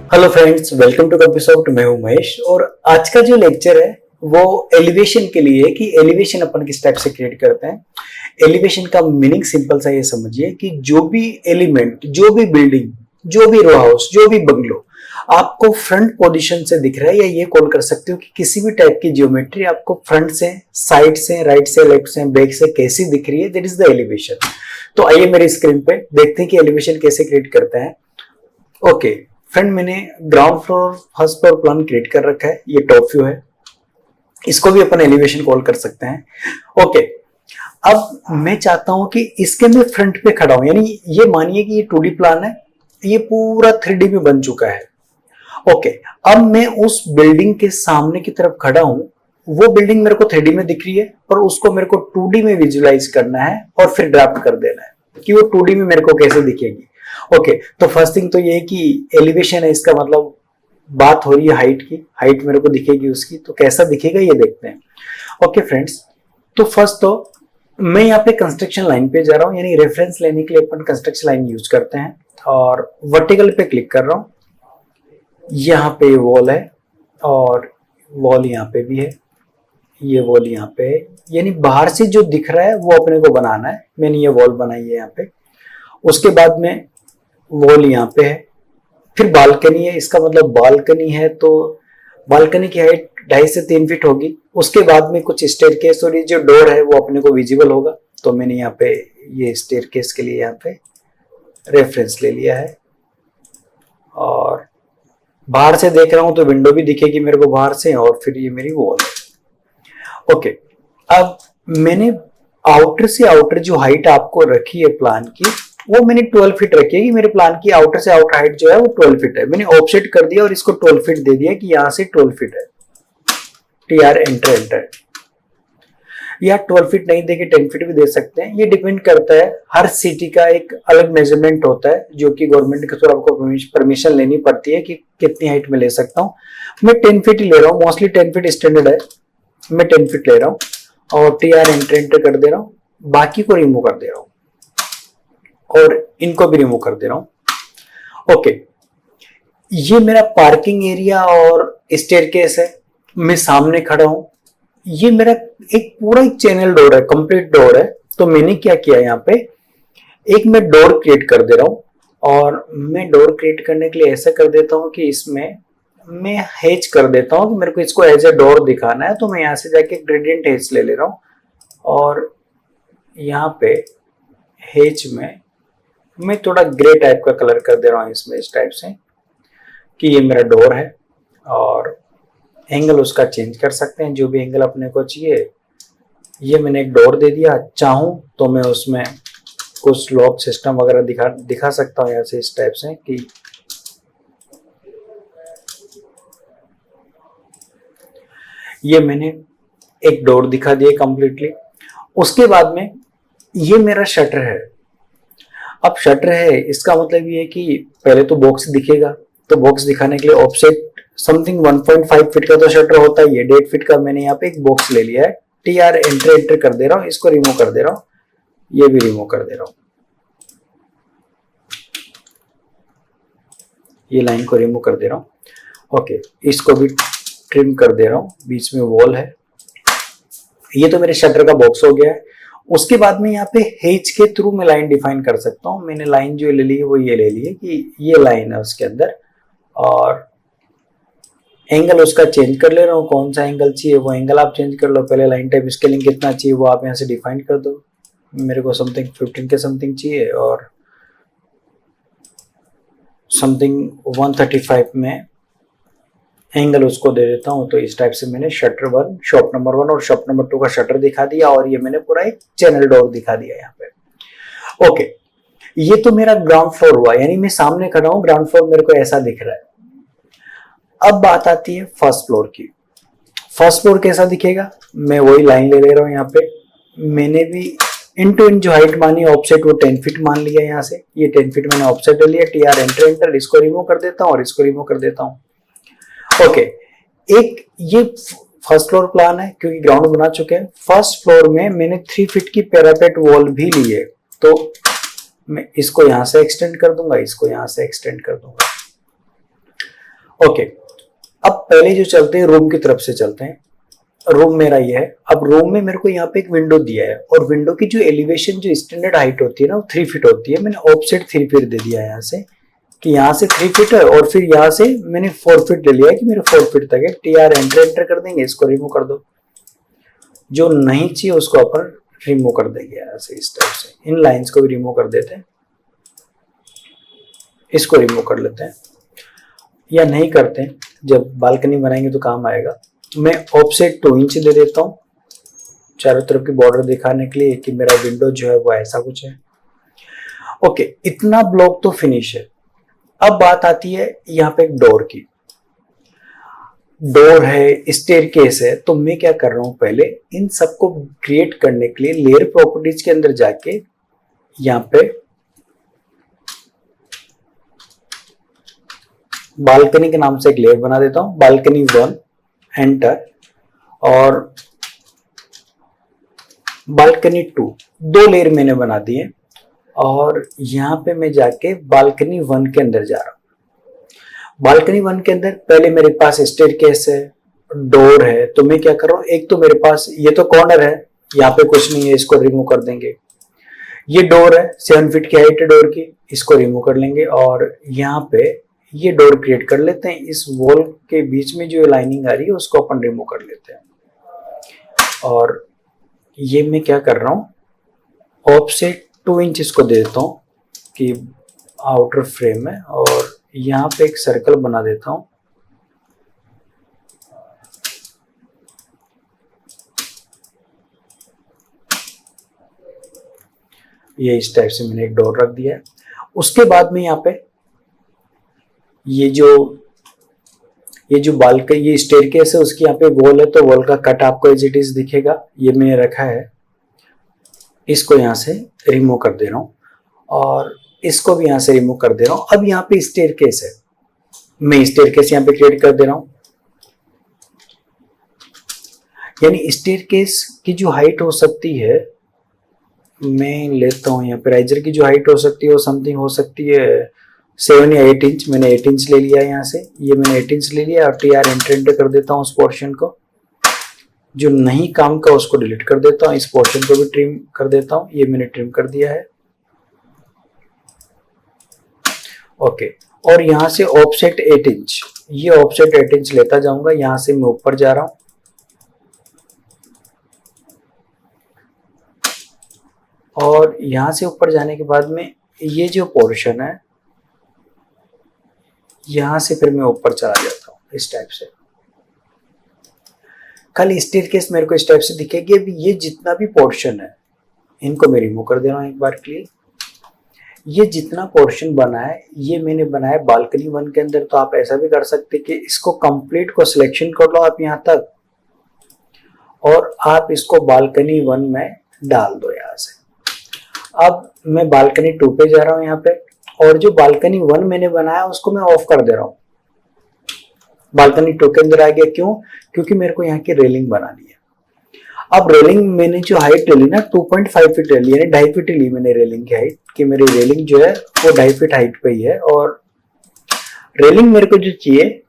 Hello friends, welcome to Compusoft. मैं हूं महेश और आज का जो लेक्चर है वो एलिवेशन के लिए है कि एलिवेशन अपन किस टाइप से क्रिएट करते हैं। एलिवेशन का मीनिंग सिंपल सा ये समझिए कि जो भी एलिमेंट, जो भी बिल्डिंग, जो भी रो हाउस, जो भी बंगलो आपको फ्रंट पोजीशन से दिख रहा है, या ये कॉल कर सकते हो कि किसी भी टाइप की ज्योमेट्री आपको फ्रंट से, साइड से, राइट से, लेफ्ट से, बैक से कैसी दिख रही है, दैट इज द एलिवेशन। तो आइए मेरी स्क्रीन पे देखते हैं कि एलिवेशन कैसे क्रिएट करते हैं। ओके फ्रेंड, मैंने ground floor, first floor plan create कर रखा है। ये टॉप व्यू है, इसको भी अपन एलिवेशन कॉल कर सकते हैं। ओके, अब मैं चाहता हूं कि इसके मैं फ्रंट पे खड़ा हूं, यानी ये मानिए कि ये 2D प्लान है, ये पूरा 3D में बन चुका है। ओके, अब मैं उस बिल्डिंग के सामने की तरफ खड़ा हूं। वो बिल्डिंग मेरे को 3D में दिख रही है, पर उसको मेरे को 2D में विजुलाइज करना है और फिर ड्राफ्ट कर देना है कि वो 2D में मेरे को कैसे दिखेगी। ओके, तो फर्स्ट थिंग तो ये है कि एलिवेशन है, इसका मतलब बात हो रही है हाइट की। हाइट मेरे को दिखेगी उसकी, तो कैसा दिखेगा ये देखते हैं। ओके फ्रेंड्स, तो फर्स्ट तो मैं यहाँ पे कंस्ट्रक्शन लाइन पे जा रहा हूँ, यानी रेफरेंस लेने के लिए अपन कंस्ट्रक्शन लाइन यूज करते हैं और वर्टिकल पे क्लिक कर रहा हूँ। यहाँ पे वॉल है और वॉल यहाँ पे भी है, ये वॉल यहाँ पे है, यानी बाहर से जो दिख रहा है वो अपने को बनाना है। मैंने ये वॉल बनाई है यहाँ पे। उसके बाद में वॉल यहाँ पे है, फिर बालकनी है। इसका मतलब बालकनी है तो बालकनी की हाइट 2.5 से 3 फीट होगी। उसके बाद में कुछ स्टेयरकेस और ये जो डोर है वो अपने को विजिबल होगा, तो मैंने यहाँ पे ये स्टेयरकेस के लिए यहाँ पे रेफरेंस ले लिया है। और बाहर से देख रहा हूं तो विंडो भी दिखेगी मेरे को बाहर से, और फिर ये मेरी वॉल है। ओके, अब मैंने आउटर से आउटर जो हाइट आपको रखी है प्लान की, वो मैंने 12 फीट रखी है कि मेरे प्लान की आउटर से आउटर हाइट जो है वो 12 फीट है। मैंने ऑफसेट कर दिया और इसको 12 फीट दे दिया कि यहां से 12 फीट है। TR एंटर एंटर, या 12 फीट नहीं देके 10 फीट भी दे सकते हैं, ये डिपेंड करता है। हर सिटी का एक अलग मेजरमेंट होता है जो कि गवर्नमेंट के थ्रू आपको परमिशन लेनी पड़ती है कि कितनी हाइट में ले सकता हूँ। मैं 10 फीट ही ले रहा हूँ, मोस्टली 10 फीट स्टैंडर्ड है, मैं 10 फीट ले रहा हूँ और TR एंटर एंटर कर दे रहा हूँ। बाकी को रिमूव कर दे रहा हूँ और इनको भी रिमूव कर दे रहा हूं। ओके, ये मेरा पार्किंग एरिया और स्टेयरकेस है। मैं सामने खड़ा हूं, ये मेरा एक पूरा एक चैनल डोर है, कंप्लीट डोर है। तो मैंने क्या किया, यहाँ पे एक मैं डोर क्रिएट कर दे रहा हूं। और मैं डोर क्रिएट करने के लिए ऐसा कर देता हूं कि इसमें मैं हेज कर देता हूं कि मेरे को इसको एज ए डोर दिखाना है, तो मैं यहां से जाके ग्रेडियंट हेज ले रहा हूं और यहाँ पे हेज में मैं थोड़ा ग्रे टाइप का कलर कर दे रहा हूँ इसमें, इस टाइप से कि ये मेरा डोर है। और एंगल उसका चेंज कर सकते हैं, जो भी एंगल अपने को चाहिए। ये मैंने एक डोर दे दिया। चाहूं तो मैं उसमें कुछ लॉक सिस्टम वगैरह दिखा सकता हूँ ऐसे, इस टाइप से कि ये मैंने एक डोर दिखा दिया कंप्लीटली। उसके बाद में ये मेरा शटर है। अब शटर है, इसका मतलब ये है कि पहले तो बॉक्स दिखेगा, तो बॉक्स दिखाने के लिए ऑफसेट समथिंग 1.5 फीट का तो शटर होता है। ये 1.5 फीट का मैंने यहाँ पे एक बॉक्स ले लिया है। TR एंटर एंटर कर दे रहा हूँ, इसको रिमूव कर दे रहा हूँ, ये भी रिमूव कर दे रहा हूँ, ये लाइन को रिमूव कर दे रहा हूँ। ओके, इसको भी ट्रिम कर दे रहा हूँ। बीच में वॉल है, ये तो मेरे शटर का बॉक्स हो गया है। उसके बाद में यहाँ पे हेज के थ्रू मैं लाइन डिफाइन कर सकता हूँ। मैंने लाइन जो ले ली है वो ये ले ली है कि ये लाइन है उसके अंदर, और एंगल उसका चेंज कर ले रहा हूँ। कौन सा एंगल चाहिए वो एंगल आप चेंज कर लो। पहले लाइन टाइप स्केलिंग कितना चाहिए वो आप यहाँ से डिफाइन कर दो। मेरे को समथिंग 15 के समथिंग चाहिए और समथिंग 135 में एंगल उसको दे देता हूं। तो इस टाइप से मैंने शटर 1, शॉप नंबर 1 और शॉप नंबर 2 का शटर दिखा दिया, और ये मैंने पूरा एक चैनल डोर दिखा दिया यहाँ पे। ओके, ये तो मेरा ग्राउंड फ्लोर हुआ, यानी मैं सामने खड़ा हूं, ग्राउंड फ्लोर मेरे को ऐसा दिख रहा है। अब बात आती है फर्स्ट फ्लोर की। फर्स्ट फ्लोर कैसा दिखेगा, मैं वही लाइन ले रहा हूँ यहाँ पे। मैंने भी इन टू इन जो हाइट मानी ऑफसेट वो 10 फीट मान लिया यहाँ से। ये 10 फीट मैंने ऑफसेट ले लिया। TR एंटर एंटर, इसको रिमूव कर देता हूँ और इसको रिमूव कर देता हूँ। ओके, एक ये फर्स्ट फ्लोर प्लान है क्योंकि ग्राउंड बना चुके हैं। फर्स्ट फ्लोर में मैंने 3 फीट की पैरापेट वॉल भी ली है, तो मैं इसको यहां से एक्सटेंड कर दूंगा, इसको यहां से एक्सटेंड कर दूंगा। ओके, अब पहले जो चलते हैं रूम की तरफ से चलते हैं। रूम मेरा ये है। अब रूम में मेरे को यहाँ पे एक विंडो दिया है और विंडो की जो एलिवेशन जो स्टैंडर्ड हाइट होती है ना वो 3 फीट होती है। मैंने ऑफसेट 3 फीट दे दिया है यहाँ से, कि यहाँ से 3 फीट है और फिर यहाँ से मैंने 4 फीट ले लिया है कि मेरे 4 फीट तक है। टीआर एंटर कर देंगे, इसको रिमूव कर दो। जो नहीं चाहिए उसको अपन रिमूव कर देंगे यहाँ से, इस टाइप से। इन लाइंस को भी रिमूव कर देते हैं, इसको रिमूव कर लेते हैं, या नहीं करते हैं, जब बालकनी बनाएंगे तो काम आएगा। मैं ऑफसेट 2 इंच दे देता हूँ चारों तरफ की बॉर्डर दिखाने के लिए कि मेरा विंडो जो है वो ऐसा कुछ है। ओके, इतना ब्लॉक तो फिनिश है। अब बात आती है यहाँ पे एक डोर की। डोर है, स्टेयरकेस है, तो मैं क्या कर रहा हूं, पहले इन सबको क्रिएट करने के लिए लेयर प्रॉपर्टीज के अंदर जाके यहाँ पे बालकनी के नाम से एक लेयर बना देता हूं, बालकनी 1, एंटर, और बालकनी 2, 2 लेयर मैंने बना दिए। और यहाँ पे मैं जाके बालकनी 1 के अंदर जा रहा हूँ। बालकनी 1 के अंदर पहले मेरे पास स्टेयरकेस है, डोर है, तो मैं क्या कर रहा हूँ, एक तो मेरे पास ये तो कॉर्नर है, यहाँ पे कुछ नहीं है, इसको रिमूव कर देंगे। ये डोर है, 7 फीट की हाइट है डोर की, इसको रिमूव कर लेंगे। और यहाँ पे ये डोर क्रिएट कर लेते हैं। इस वॉल के बीच में जो लाइनिंग आ रही है उसको अपन रिमूव कर लेते हैं। और ये मैं क्या कर रहा हूँ, ऑफसेट 2 इंच इसको दे देता हूँ कि आउटर फ्रेम है, और यहाँ पे एक सर्कल बना देता हूँ। ये इस टाइप से मैंने एक डोर रख दिया है। उसके बाद में यहाँ पे ये जो बालकनी, ये स्टेयरकेस है, उसकी यहाँ पे वॉल है, तो वॉल का कट आपको एज इट इज दिखेगा। ये मैंने रखा है, इसको यहाँ से रिमूव कर दे रहा हूँ, और इसको भी यहाँ से रिमूव कर दे रहा हूँ। अब यहाँ पे स्टेयरकेस है, मैं स्टेयरकेस यहाँ पे क्रिएट कर दे रहा हूँ। यानी स्टेयरकेस की जो हाइट हो सकती है, मैं लेता हूँ यहाँ पे राइजर की जो हाइट हो सकती है वो समथिंग हो सकती है 7 या 8 इंच। मैंने 8 इंच ले लिया है यहाँ से, ये मैंने 8 इंच ले लिया, और टीआर एंटर कर देता हूँ उस पोर्शन को। जो नहीं काम का उसको डिलीट कर देता हूँ, इस पोर्शन को भी ट्रिम कर देता हूँ। ये मैंने ट्रिम कर दिया है। ओके, और यहाँ से ऑफसेट 8 इंच, ये ऑफसेट 8 इंच लेता जाऊंगा। यहाँ से मैं ऊपर जा रहा हूँ, और यहाँ से ऊपर जाने के बाद में ये जो पोर्शन है, यहाँ से फिर मैं ऊपर चला जाता हूँ इस टाइप से। खाली स्टेयरकेस मेरे को इस टाइप से दिखेगी। अभी ये जितना भी पोर्शन है इनको मैं रिमूव कर दे रहा हूँ एक बार के लिए। ये जितना पोर्शन बना है ये मैंने बनाया बालकनी 1 के अंदर। तो आप ऐसा भी कर सकते कि इसको कंप्लीट को सिलेक्शन कर लो आप यहाँ तक, और आप इसको बालकनी 1 में डाल दो यहाँ से। अब मैं बालकनी 2 पे जा रहा हूँ यहाँ पे, और जो बालकनी 1 मैंने बनाया उसको मैं ऑफ कर दे रहा हूँ। बालकनी 2 के अंदर आ गया, क्यों? क्योंकि मेरे को यहाँ की रेलिंग बनानी है। अब रेलिंग मैंने जो हाइट ली ना 2.5 फीट ली, यानी 2.5 फीट ली मैंने रेलिंग की हाइट, कि मेरी रेलिंग जो है वो 2.5 फीट हाइट पे ही है। और रेलिंग मेरे को जो चाहिए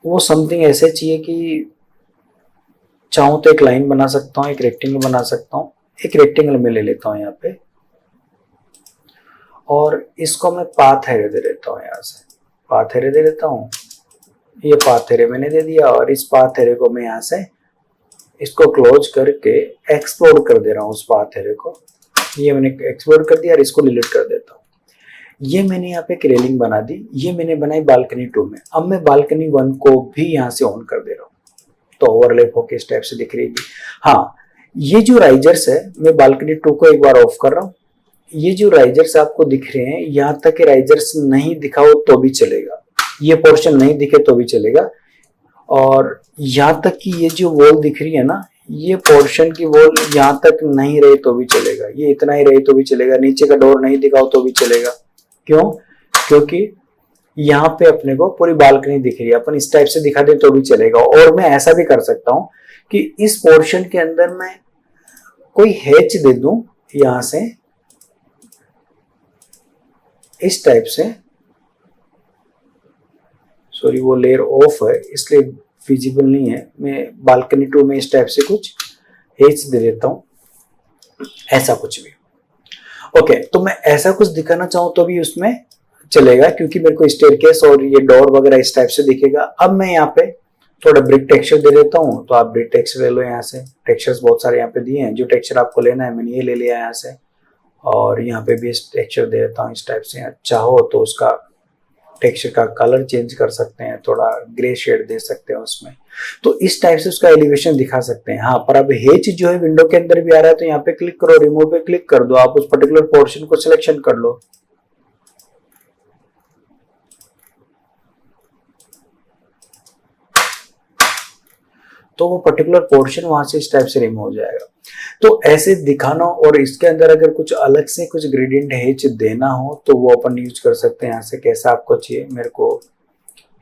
वो समथिंग ऐसे चाहिए कि चाहूं तो एक लाइन बना सकता हूँ, एक रेक्टेंगल बना सकता हूँ। एक रेक्टेंगल में ले लेता हूँ यहाँ पे, और इसको मैं पाथ एरे दे देता हूँ। यहाँ से पाथ एरे दे देता हूँ। ये पाथ एरे मैंने दे दिया, और इस पाथ एरे को मैं यहाँ से इसको क्लोज करके एक्सप्लोर कर दे रहा हूँ उस पाथ एरे को। ये मैंने एक्सप्लोर कर दिया और इसको डिलीट कर देता हूँ। ये मैंने यहाँ पे एक रेलिंग बना दी। ये मैंने बनाई बालकनी 2 में। अब मैं बालकनी 1 को भी यहाँ से ऑन कर दे रहा हूँ, तो ओवरलैप होके इस टाइप से दिख रही है। हाँ, ये जो राइजर्स है मैं बालकनी 2 को एक बार ऑफ कर रहा हूँ। ये जो राइजर्स आपको दिख रहे हैं, यहाँ तक के राइजर्स नहीं दिखाओ तो भी चलेगा, ये पोर्शन नहीं दिखे तो भी चलेगा। और यहाँ तक कि ये जो वॉल दिख रही है ना, ये पोर्शन की वॉल यहाँ तक नहीं रहे तो भी चलेगा, ये इतना ही रहे तो भी चलेगा। नीचे का डोर नहीं दिखाओ तो भी चलेगा। क्यों? क्योंकि यहाँ पे अपने को पूरी बालकनी दिख रही है, अपन इस टाइप से दिखा दे तो भी चलेगा। और मैं ऐसा भी कर सकता हूँ कि इस पोर्शन के अंदर मैं कोई हैच दे दूं यहाँ से इस टाइप से। सॉरी वो लेयर ऑफ है इसलिए विजिबल नहीं है। मैं बालकनी 2 में इस टाइप से कुछ हेच दे देता हूँ, ऐसा कुछ भी। ओके, तो मैं ऐसा कुछ दिखाना चाहूँ तो भी उसमें चलेगा, क्योंकि मेरे को स्टेयरकेस और ये डोर वगैरह इस टाइप से दिखेगा। अब मैं यहाँ पे थोड़ा ब्रिक टेक्सचर दे देता हूँ, तो आप ब्रिक टेक्सचर ले लो यहाँ से। टेक्सचर्स बहुत सारे यहाँ पे दिए हैं, जो टेक्सचर आपको लेना है मैंने ये ले लिया यहाँ से। और यहाँ पे भी इस टेक्सचर दे देता हूँ इस टाइप से। अच्छा हो तो उसका टेक्सचर का कलर चेंज कर सकते हैं, थोड़ा ग्रे शेड दे सकते हैं उसमें, तो इस टाइप से उसका एलिवेशन दिखा सकते हैं। हाँ, पर अब हेच जो है विंडो के अंदर भी आ रहा है, तो यहाँ पे क्लिक करो, रिमूव पे क्लिक कर दो, आप उस पर्टिकुलर पोर्शन को सिलेक्शन कर लो। तो वो पर्टिकुलर पोर्शन वहां से इस टाइप से रिमूव हो जाएगा। तो ऐसे दिखाना, और इसके अंदर अगर कुछ अलग से कुछ ग्रेडियंट हेच देना हो तो वो अपन यूज कर सकते हैं यहाँ से। कैसा आपको चाहिए, मेरे को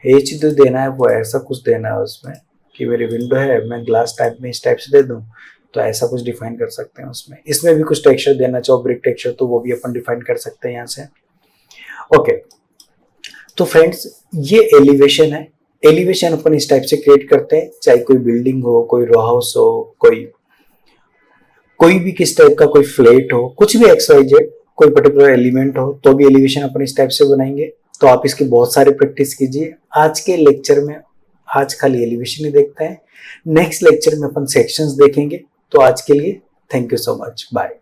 हेच जो देना है वो ऐसा कुछ देना है उसमें कि मेरी विंडो है, मैं ग्लास टाइप में इस टाइप से दे दूं, तो ऐसा कुछ डिफाइन कर सकते हैं उसमें। इसमें भी कुछ टेक्सचर देना चाहो, ब्रिक टेक्सचर, तो वो भी अपन डिफाइन कर सकते हैं यहाँ से। ओके, तो फ्रेंड्स ये एलिवेशन है। एलिवेशन अपन इस टाइप से क्रिएट करते हैं, चाहे कोई बिल्डिंग हो, कोई रो हाउस हो, कोई भी किस टाइप का, कोई फ्लैट हो, कुछ भी XYZ, कोई पर्टिकुलर एलिमेंट हो, तो भी एलिवेशन अपन इस टाइप से बनाएंगे। तो आप इसकी बहुत सारी प्रैक्टिस कीजिए। आज के लेक्चर में आज खाली एलिवेशन ही देखते हैं, नेक्स्ट लेक्चर में अपन सेक्शंस देखेंगे। तो आज के लिए thank you so much, bye.